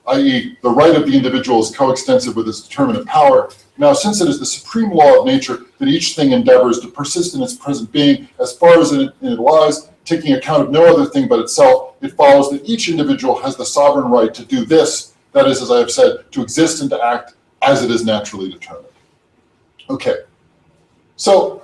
i.e. the right of the individual is coextensive with its determinate power. Now, since it is the supreme law of nature that each thing endeavors to persist in its present being as far as it lies, taking account of no other thing but itself, it follows that each individual has the sovereign right to do this, that is, as I have said, to exist and to act as it is naturally determined. Okay, so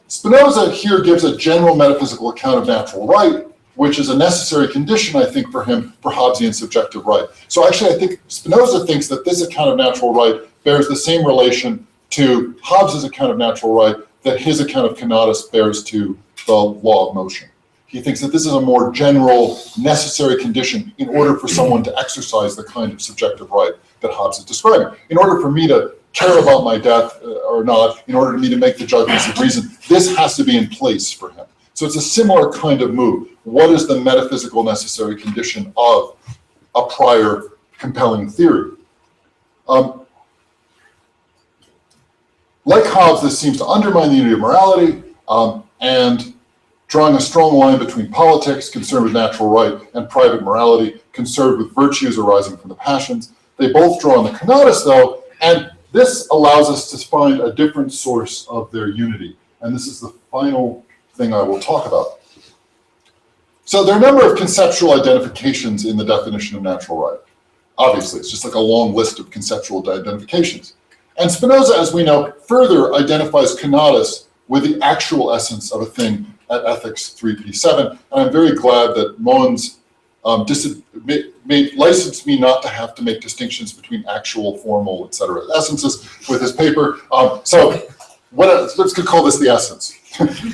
Spinoza here gives a general metaphysical account of natural right, which is a necessary condition, I think, for him for Hobbesian subjective right. So actually, I think Spinoza thinks that this account of natural right bears the same relation to Hobbes's account of natural right that his account of conatus bears to the law of motion. He thinks that this is a more general, necessary condition in order for someone to exercise the kind of subjective right that Hobbes is describing. In order for me to care about my death or not, in order for me to make the judgments of reason, this has to be in place for him. So it's a similar kind of move. What is the metaphysical necessary condition of a prior compelling theory? Like Hobbes, this seems to undermine the unity of morality and drawing a strong line between politics, concerned with natural right, and private morality, concerned with virtues arising from the passions. They both draw on the conatus, though, and this allows us to find a different source of their unity. And this is the final thing I will talk about. So there are a number of conceptual identifications in the definition of natural right. Obviously, it's just like a long list of conceptual identifications. And Spinoza, as we know, further identifies conatus with the actual essence of a thing at Ethics 3p7. And I'm very glad that Mons licensed me not to have to make distinctions between actual, formal, etc. essences with his paper. So let's call this the essence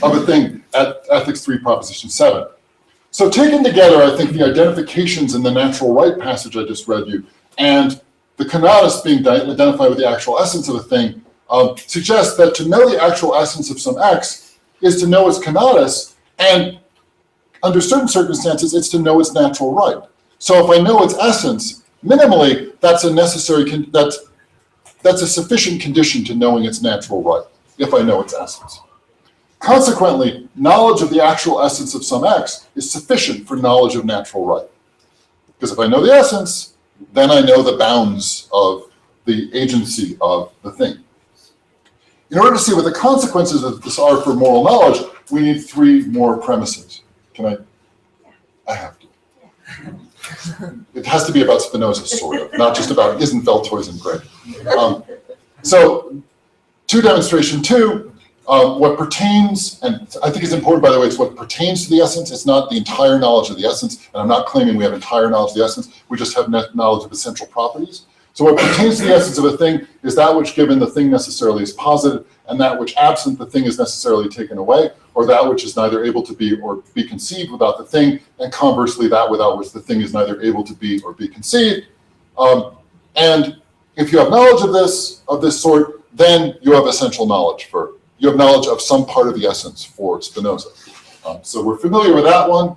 of a thing at Ethics 3 proposition 7. So taken together, I think the identifications in the natural right passage I just read you and the conatus being identified with the actual essence of a thing suggests that to know the actual essence of some X is to know its conatus, and under certain circumstances, it's to know its natural right. So if I know its essence, minimally, that's a necessary, that's a sufficient condition to knowing its natural right, if I know its essence. Consequently, knowledge of the actual essence of some X is sufficient for knowledge of natural right. Because if I know the essence, then I know the bounds of the agency of the thing. In order to see what the consequences of this are for moral knowledge, we need 3 more premises. Can I have to. It has to be about Spinoza, sort of, not just about isn't Veltoisen great. So, to demonstration 2, what pertains, and I think it's important, by the way, it's what pertains to the essence. It's not the entire knowledge of the essence, and I'm not claiming we have entire knowledge of the essence. We just have knowledge of essential properties. So what pertains to the essence of a thing is that which given the thing necessarily is posited, and that which absent the thing is necessarily taken away, or that which is neither able to be or be conceived without the thing, and conversely that without which the thing is neither able to be or be conceived. And if you have knowledge of this sort, then you have essential knowledge you have knowledge of some part of the essence for Spinoza. So we're familiar with that one,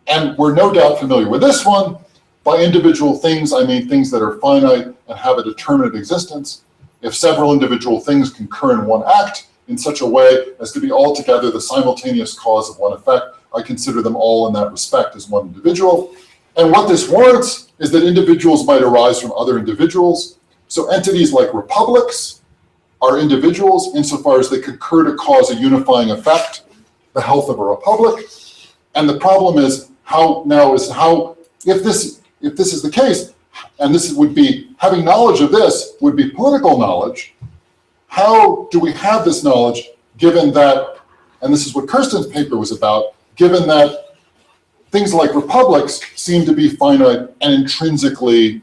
and we're no doubt familiar with this one. By individual things, I mean things that are finite and have a determinate existence. If several individual things concur in one act in such a way as to be altogether the simultaneous cause of one effect, I consider them all in that respect as one individual. And what this warrants is that individuals might arise from other individuals. So entities like republics are individuals insofar as they concur to cause a unifying effect, the health of a republic. And the problem is if this is the case, and this would be, having knowledge of this would be political knowledge, how do we have this knowledge given that, and this is what Kirsten's paper was about, given that things like republics seem to be finite and intrinsically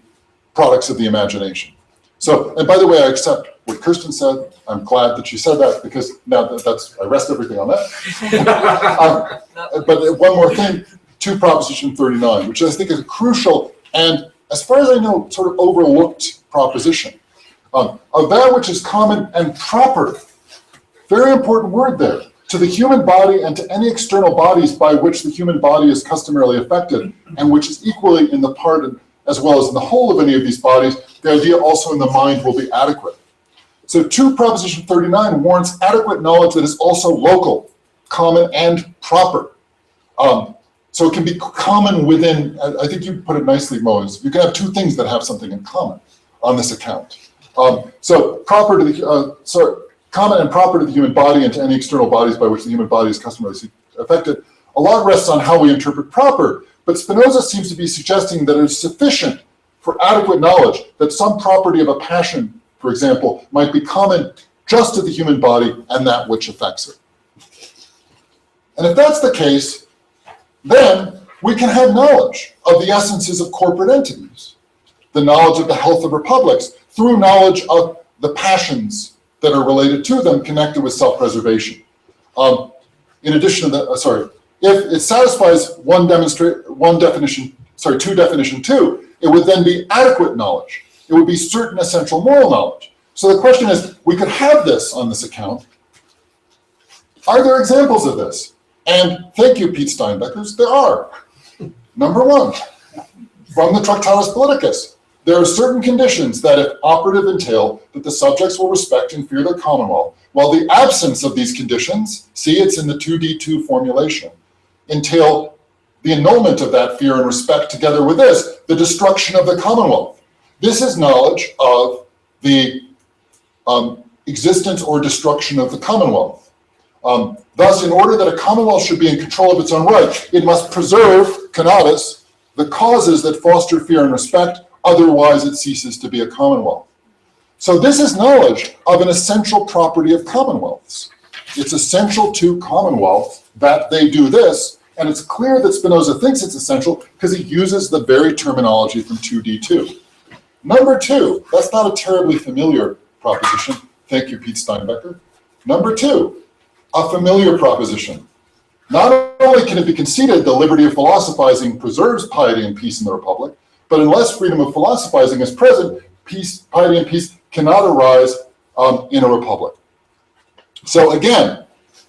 products of the imagination. So, and by the way, I accept what Kirsten said. I'm glad that she said that, because now I rest everything on that. But one more thing, to proposition 39, which I think is a crucial and, as far as I know, sort of overlooked proposition. Of that which is common and proper, very important word there, to the human body and to any external bodies by which the human body is customarily affected, and which is equally in the part as well as in the whole of any of these bodies, the idea also in the mind will be adequate. So 2 proposition 39 warrants adequate knowledge that is also local, common, and proper. So it can be common within, I think you put it nicely, Moses, you can have 2 things that have something in common on this account. So common and proper to the human body and to any external bodies by which the human body is customarily affected. A lot rests on how we interpret proper, but Spinoza seems to be suggesting that it is sufficient for adequate knowledge that some property of a passion, for example, might be common just to the human body and that which affects it. And if that's the case, then we can have knowledge of the essences of corporate entities, the knowledge of the health of republics, through knowledge of the passions that are related to them connected with self-preservation. In addition to that, if it satisfies definition 2, it would then be adequate knowledge. It would be certain essential moral knowledge. So the question is, we could have this on this account. Are there examples of this? And thank you, Pete Steinbeckers, there are. Number 1, from the Tractatus Politicus, there are certain conditions that, if operative, entail that the subjects will respect and fear the commonwealth, while the absence of these conditions, see it's in the 2D2 formulation, entail the annulment of that fear and respect, together with this, the destruction of the commonwealth. This is knowledge of the existence or destruction of the commonwealth. Thus, in order that a commonwealth should be in control of its own right, it must preserve, conatus, the causes that foster fear and respect, otherwise it ceases to be a commonwealth. So this is knowledge of an essential property of commonwealths. It's essential to commonwealth that they do this, and it's clear that Spinoza thinks it's essential because he uses the very terminology from 2D2. Number two, that's not a terribly familiar proposition. Thank you, Pete Steinbecker. Number two, a familiar proposition. Not only can it be conceded the liberty of philosophizing preserves piety and peace in the Republic, but unless freedom of philosophizing is present, piety and peace cannot arise in a republic. So again,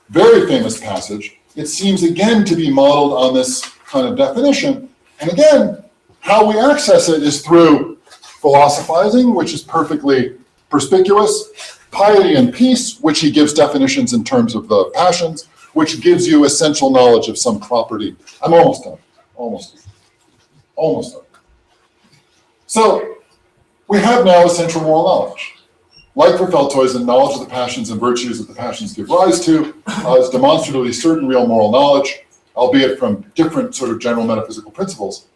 very famous passage. It seems again to be modeled on this kind of definition. And again, how we access it is through philosophizing, which is perfectly perspicuous, piety and peace, which he gives definitions in terms of the passions, which gives you essential knowledge of some property. I'm almost done, almost done. So we have now essential moral knowledge. Like for Feldhuisen, knowledge of the passions and virtues that the passions give rise to is demonstratively certain real moral knowledge, albeit from different sort of general metaphysical principles.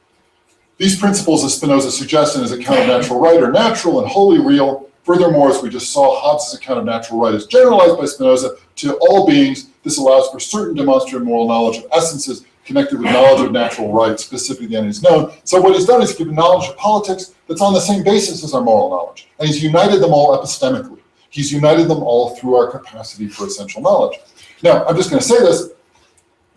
These principles, as Spinoza suggests in his account of natural right, are natural and wholly real. Furthermore, as we just saw, Hobbes' account of natural right is generalized by Spinoza to all beings. This allows for certain demonstrative moral knowledge of essences connected with knowledge of natural right, specifically the entities known. So what he's done is given knowledge of politics that's on the same basis as our moral knowledge. And he's united them all epistemically. He's united them all through our capacity for essential knowledge. Now, I'm just going to say this.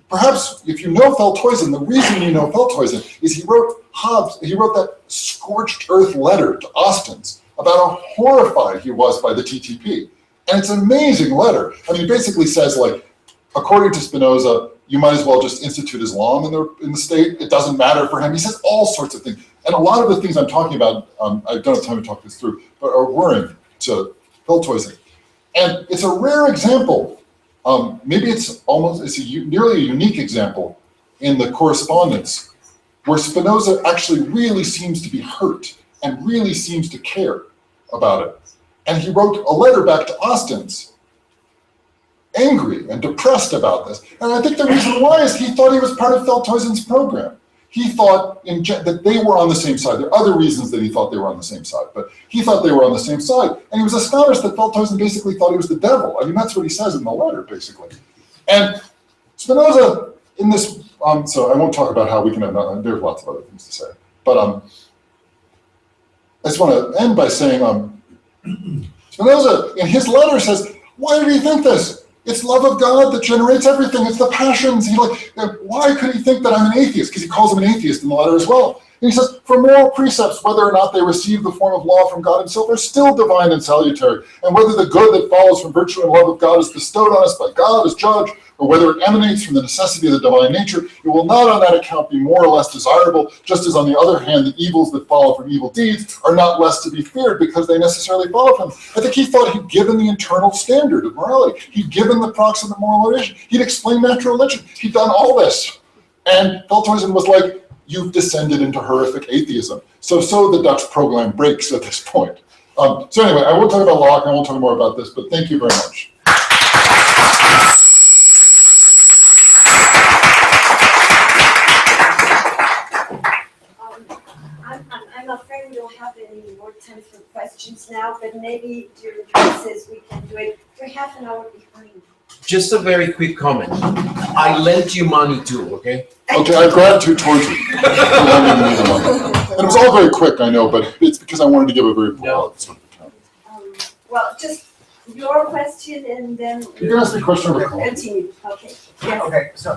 Perhaps if you know Feldhuisen, the reason you know Feldhuisen is he wrote that scorched earth letter to Ostens about how horrified he was by the TTP. And it's an amazing letter. I mean, it basically says, like, according to Spinoza, you might as well just institute Islam in the state. It doesn't matter for him. He says all sorts of things. And a lot of the things I'm talking about, I don't have time to talk this through, but are worrying to Feldhuisen. And it's a rare example. Maybe it's nearly a unique example in the correspondence where Spinoza actually really seems to be hurt and really seems to care about it. And he wrote a letter back to Ostens, angry and depressed about this. And I think the reason why is he thought he was part of Feldhuisen's program. He thought that they were on the same side. There are other reasons that he thought they were on the same side, but he thought they were on the same side. And he was astonished that Feldhuisen basically thought he was the devil. I mean, that's what he says in the letter, basically. And Spinoza, in this, so I won't talk about how we can have, there's lots of other things to say, but I just want to end by saying, Spinoza, in his letter, says, why did he think this? It's love of God that generates everything. It's the passions. Why could he think that I'm an atheist? Because he calls him an atheist in the letter as well. And he says, for moral precepts, whether or not they receive the form of law from God himself, are still divine and salutary. And whether the good that follows from virtue and love of God is bestowed on us by God as judge, or whether it emanates from the necessity of the divine nature, it will not on that account be more or less desirable, just as on the other hand, the evils that follow from evil deeds are not less to be feared because they necessarily follow from them. I think he thought he'd given the internal standard of morality. He'd given the proximate moral motivation. He'd explained natural religion. He'd done all this. And Feldhuisen was like, you've descended into horrific atheism. So the Dutch program breaks at this point. So anyway, I won't talk about Locke, I won't talk more about this, but thank you very much. I'm afraid we don't have any more time for questions now, but maybe during classes we can do it. We're half an hour behind. Just a very quick comment. I lent you money too, okay? Okay, I have gratitude towards you. And it was all very quick, I know, but it's because I wanted to give a very broad sort of account. Well, just your question and then You can ask me a question over call. continue. Okay. Yes. Okay, so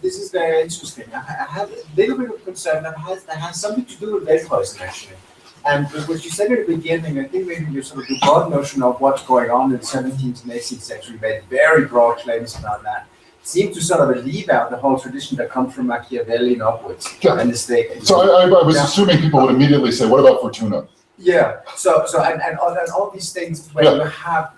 this is very interesting. I have a little bit of concern that has something to do with Feldhuisen actually. And what you said at the beginning, I think maybe your sort of the broad notion of what's going on in the 17th and 18th century made very broad claims about that. Seemed to sort of leave out the whole tradition that comes from Machiavelli and upwards. Yeah. And the state. So I was assuming people would immediately say, what about Fortuna? Yeah. So and all these things where you have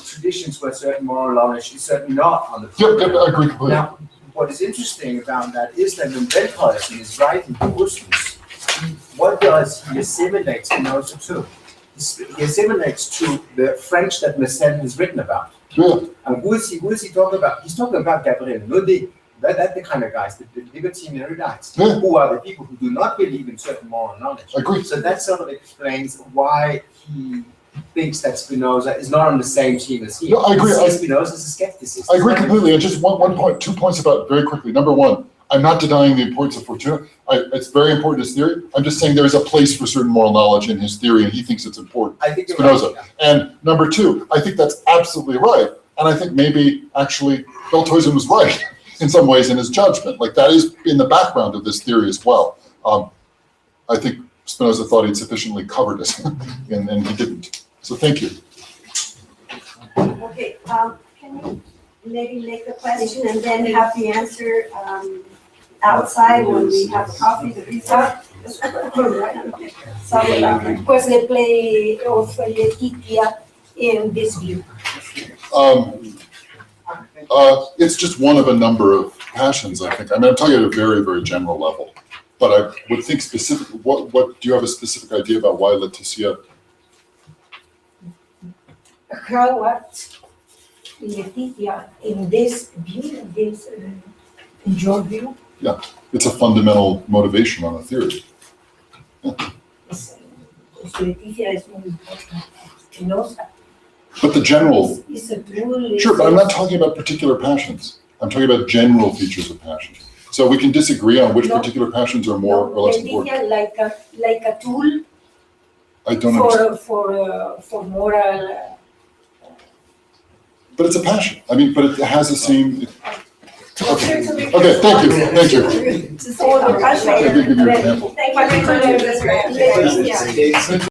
traditions where certain moral knowledge is certainly not on the Yep, I agree completely. Now, what is interesting about that is that when Feldhuisen is writing to Ursus, what does he assimilates Spinoza to? He assimilates to the French that Mersenne has written about. Yeah. And who is he talking about? He's talking about Gabriel Naudet, That's the kind of guys, the libertine erudites, Yeah. who are the people who do not believe in certain moral knowledge. I agree. So that sort of explains why he thinks that Spinoza is not on the same team as he. No, I agree. Spinoza is a skepticist. I agree completely. And just one point, 2 points about very quickly. Number one, I'm not denying the importance of Fortuna. It's very important as theory. I'm just saying there is a place for certain moral knowledge in his theory, and he thinks it's important. I think you're Spinoza. right, And number two, I think that's absolutely right. And I think maybe actually Beltoisen was right in some ways in his judgment. Like that is in the background of this theory as well. I think Spinoza thought he'd sufficiently covered it, and he didn't. So thank you. Okay, can you maybe make the question and then have the answer outside when we have coffee to be served? Sorry about that. What's the play of Letitia in this view? It's just one of a number of passions, I think. I mean, I'm talking at a very, very general level. But I would think specifically, what do you have a specific idea about why Letitia? How what Letitia in this view, in your view, It's a fundamental motivation on a theory. Letitia is muy important. Spinoza But the general, is a tool. sure, but I'm not talking about particular passions. I'm talking about general features of passion. So we can disagree on which No. particular passions are more or less important. Letitia like a tool I don't understand. for moral. But it's a passion. I mean, but it has the same. Okay, Okay, okay, thank you, thank you. To say the passion. I did give you an example. Thank you very much. yeah.